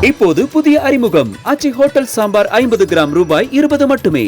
இப்போது புதிய அறிமுகம் ஆச்சி ஹோட்டல் சாம்பார் 50 கிராம் ரூபாய் 20 மட்டுமே.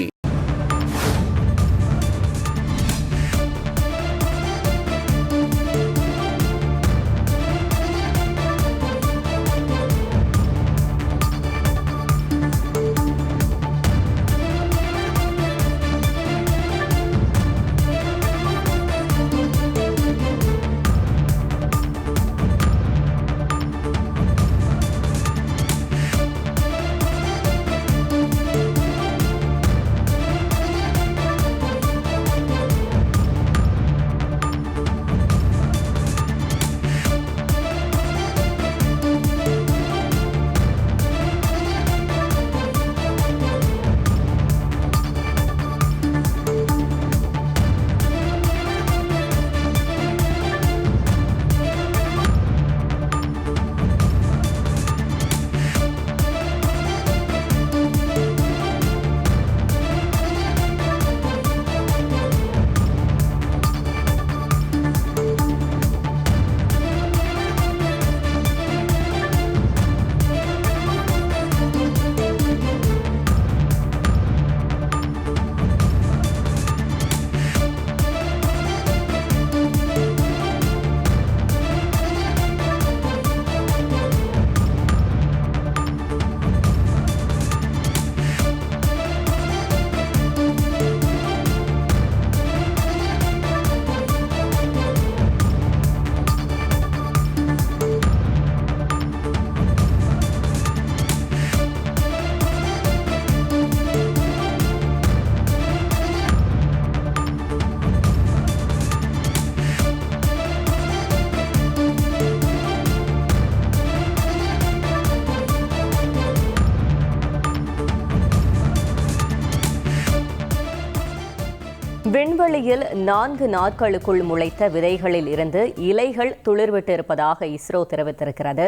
விண்வெளியில் 4 நாட்களுக்குள் முளைத்த விதைகளில் இருந்து இலைகள் துளிர்விட்டு இருப்பதாக இஸ்ரோ தெரிவித்திருக்கிறது.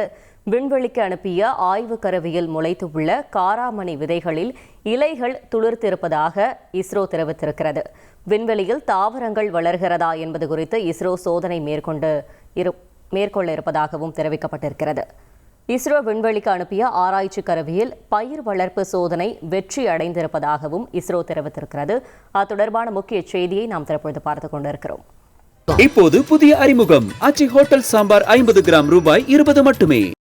விண்வெளிக்கு அனுப்பிய ஆய்வு கருவியில் முளைத்துள்ள காராமணி விதைகளில் இலைகள் துளிர்த்திருப்பதாக இஸ்ரோ தெரிவித்திருக்கிறது. விண்வெளியில் தாவரங்கள் வளர்கிறதா என்பது குறித்து இஸ்ரோ சோதனை மேற்கொள்ள இருப்பதாகவும் தெரிவிக்கப்பட்டிருக்கிறது. இஸ்ரோ விண்வெளிக்கு அனுப்பிய ஆராய்ச்சி கருவியில் பயிர் வளர்ப்பு சோதனை வெற்றி அடைந்திருப்பதாகவும் இஸ்ரோ தெரிவித்திருக்கிறது. அது தொடர்பான முக்கிய செய்தியை நாம் தற்பொழுது பார்த்துக் கொண்டிருக்கிறோம். இப்போது புதிய அறிமுகம் ஆச்சி ஹோட்டல் சாம்பார் 50 கிராம் ரூபாய் 20 மட்டுமே.